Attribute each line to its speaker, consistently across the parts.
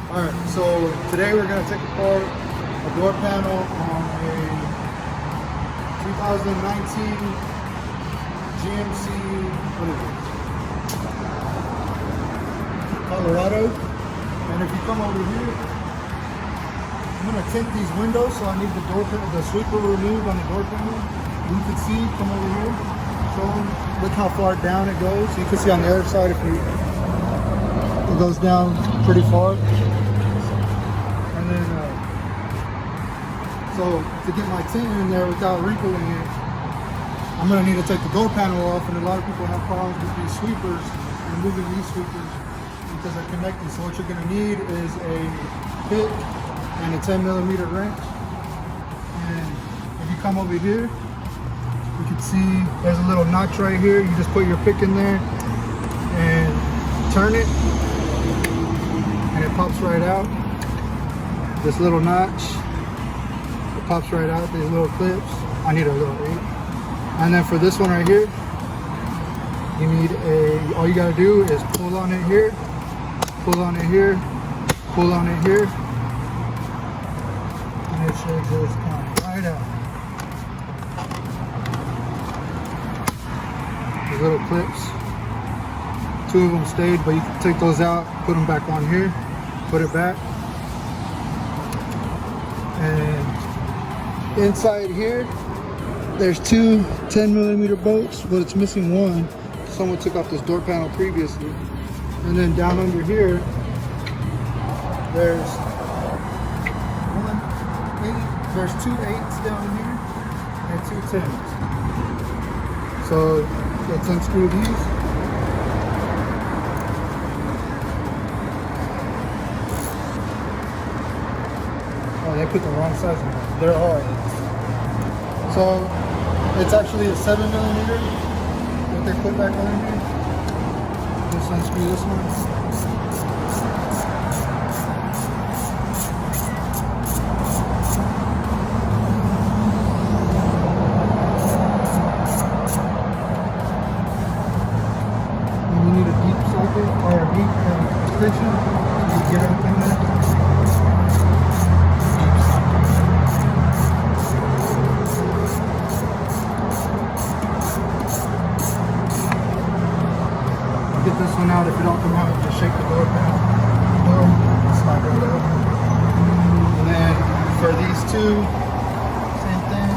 Speaker 1: Alright, so today we're going to take apart a door panel on a 2019 GMC, what is it? Colorado. And if you come over here, I'm going to tint these windows, so I need the door panel, the sweeper removed on the door panel. You can see, come over here, show them, look how far down it goes. You can see on the other side if you, it goes down pretty far. And then, so to get my tint in there without wrinkling it, I'm going to need to take the door panel off, and a lot of people have problems with these sweepers, removing these sweepers because they're connected. So what you're going to need is a pick and a 10mm wrench. And if you come over here, you can see there's a little notch right here. You just put your pick in there and turn it, and it pops right out. This little notch, it pops right out. These little clips. I need a little 8. And then for this one right here, you need all you gotta do is pull on it here, pull on it here, pull on it here, and it should just come right out. These little clips, 2 of them stayed, but you can take those out, put them back on here, put it back. And inside here, there's 2 10mm bolts, but it's missing one. Someone took off this door panel previously. And then down under here, there's 2 8s down here and 2 10s. So let's unscrew these. Oh, they put the wrong size in there. They're hard. So it's actually a 7mm that they put back on here. Just unscrew this one. And you need a deep socket or a deep extension so you get everything there. Get this one out. If you don't come out, just shake the door panel. Slide right out. And then for these 2, same thing.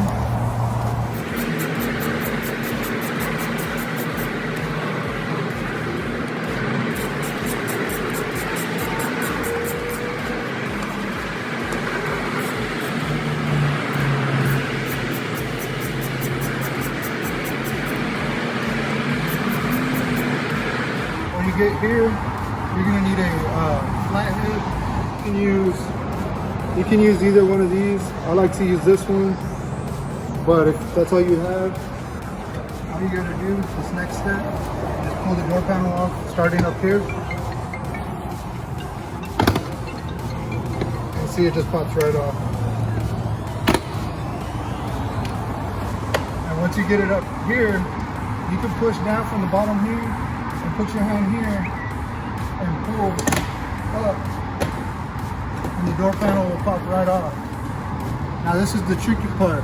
Speaker 1: Get here, you're gonna need a flathead. You can use either one of these. I like to use this one, but if that's all you have, all you gotta do, this next step, is pull the door panel off, starting up here. And see, it just pops right off. And once you get it up here, you can push down from the bottom here. And put your hand here and pull up, and the door panel will pop right off. Now this is the tricky part.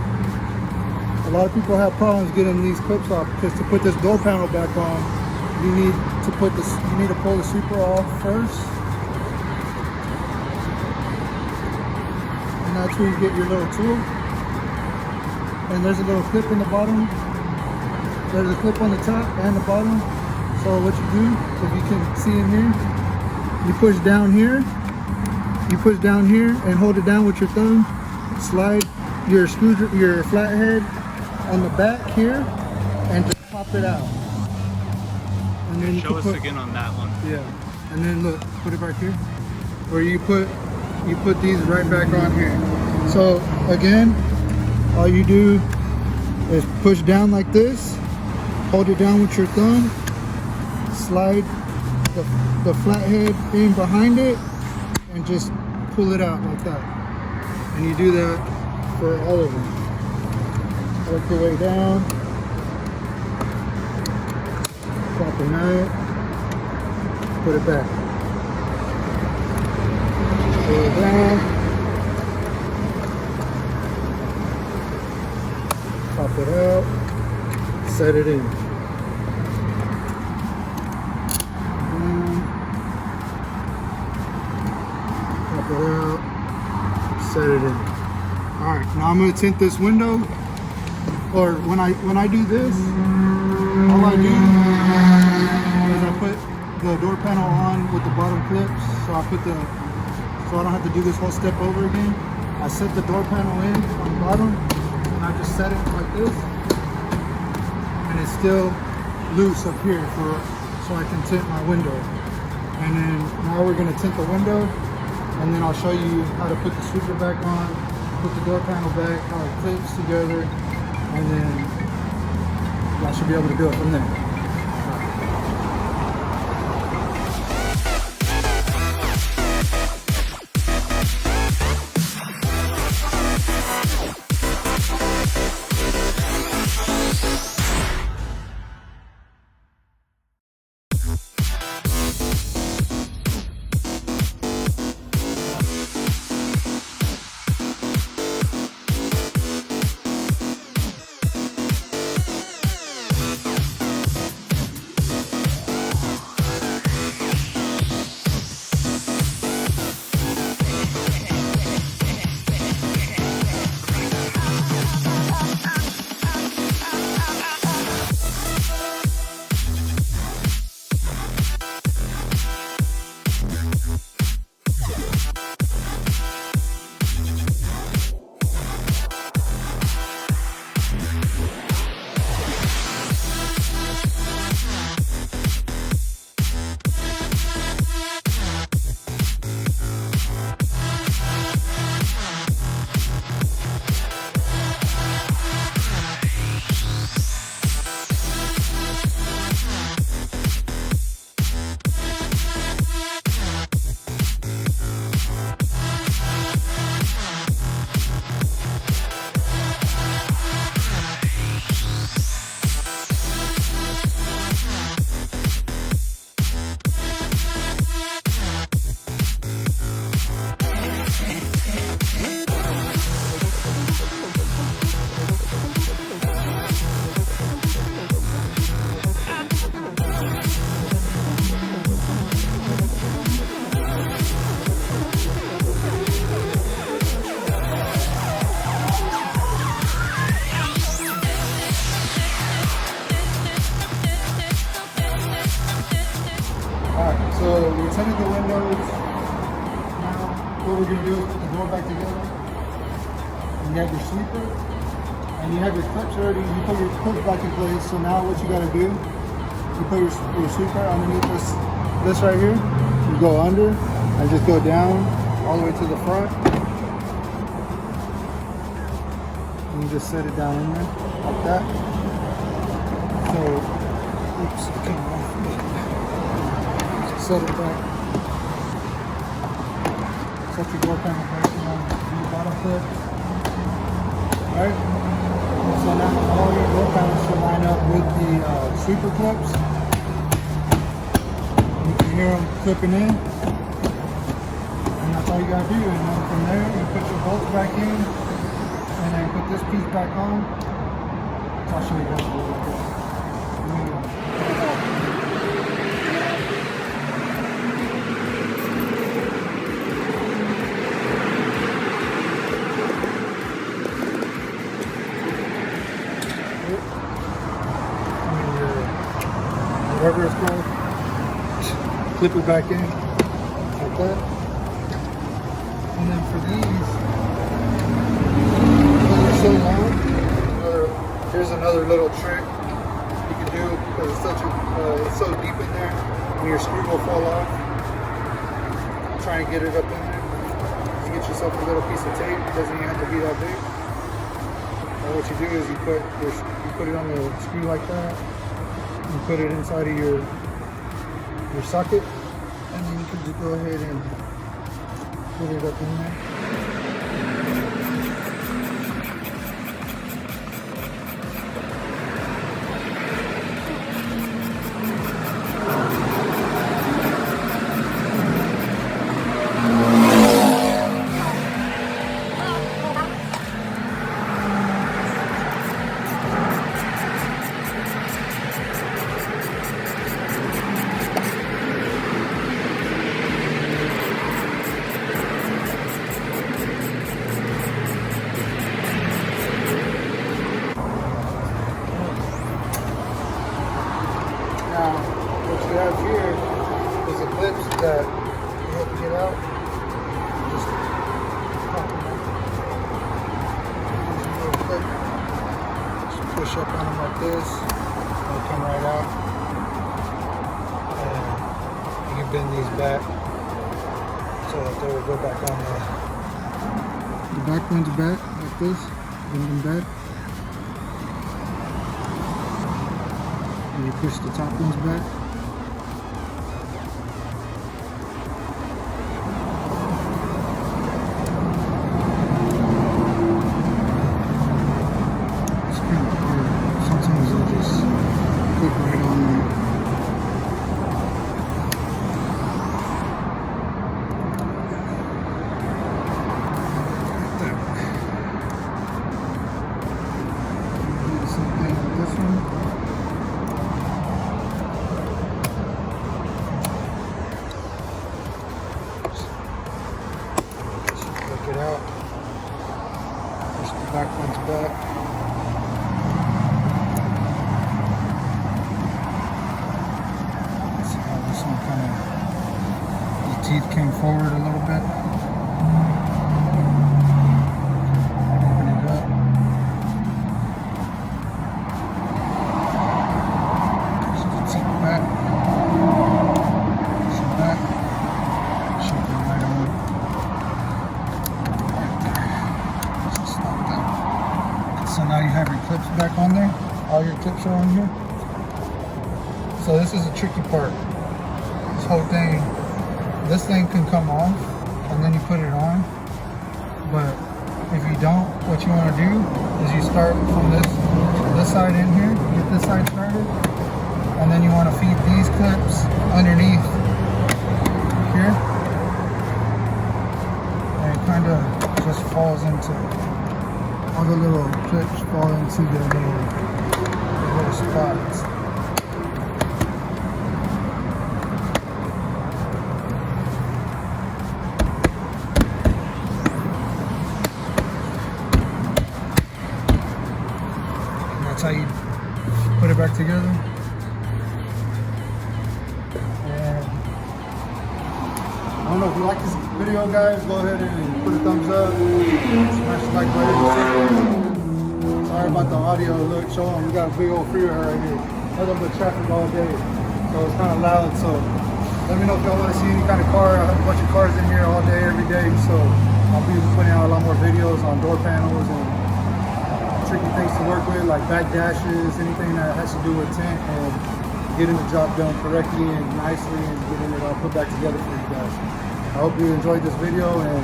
Speaker 1: A lot of people have problems getting these clips off because to put this door panel back on, you need to pull the sweeper off first, and that's where you get your little tool. And there's a little clip in the bottom. There's a clip on the top and the bottom. So what you do, if you can see in here, you push down here and hold it down with your thumb. Slide your flathead on the back here and just pop it out. And then
Speaker 2: show us again on that one.
Speaker 1: Yeah. And then look, put it back here. Where you put these right back on here. So again, all you do is push down like this, hold it down with your thumb, slide the flathead in behind it, and just pull it out like that. And you do that for all of them. Work your way down, pop the nut, put it back. it down. Pop it out. Set it in. Pop it out. Set it in. Alright, now I'm going to tint this window. Or when I do this, all I do is I put the door panel on with the bottom clips. So I don't have to do this whole step over again. I set the door panel in on the bottom and I just set it like this. And it's still loose up here so I can tint my window. And then now we're going to tint the window, and then I'll show you how to put the sweeper back on, put the door panel back, how it clips together, and then I should be able to do it from there. So we tinted the windows. Now what we're going to do is put the door back together. And you have your sweeper. And you have your clips already. You put your clips back in place. So now what you got to do, you put your sweeper underneath this right here. You go under and just go down all the way to the front. And you just set it down in there like that. So, oops, it came off. Set it back. Set your door panel back on the bottom clip. Alright? So now all your door panels should line up with the sweeper clips. You can hear them clipping in. And that's all you gotta do. And then from there, you put your bolts back in. And then put this piece back on. I'll show you guys real quick. Whatever it's called, clip it back in like that. And then for these, when they're so long, here's another little trick you can do because it's so deep in there, and your screw will fall off. Try and get it up in there. You get yourself a little piece of tape. It doesn't even have to be that big. And what you do is you put it on the screw like that. You put it inside of your socket, and then you can just go ahead and put it up in there. out. Just pop them out. Real quick. Just push up on them like this. They'll come right out. And you can bend these back so that they will go back on there. The back one's back like this. Bend them back. And you push the top ones back. It's kind of hard. Sometimes they'll just click right on there. Do the same thing with this one. It out. Push the back ones back. See how this one kind of, the teeth came forward a little bit. Open it up. Push the teeth back. Push it back. Shake it right on. So now you have your clips back on there. All your clips are on here. So this is a tricky part. This whole thing, this thing can come off and then you put it on. But if you don't, what you want to do is you start from this side in here, get this side started, and then you want to feed these clips underneath here. And it kind of just falls into all the little clips fall into the little spots. And that's how you put it back together. And I don't know if you like this video, guys, go ahead and put a thumbs up, smash the like button. Sorry about the audio. Look, show them, we got a big old freeway right here. Nothing but traffic all day, so it's kind of loud. So let me know if y'all want to see any kind of car. I have a bunch of cars in here all day, every day, so I'll be putting out a lot more videos on door panels and tricky things to work with, like back dashes, anything that has to do with tint and getting the job done correctly and nicely and getting it all put back together for you guys. I hope you enjoyed this video and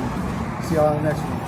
Speaker 1: see y'all in the next one.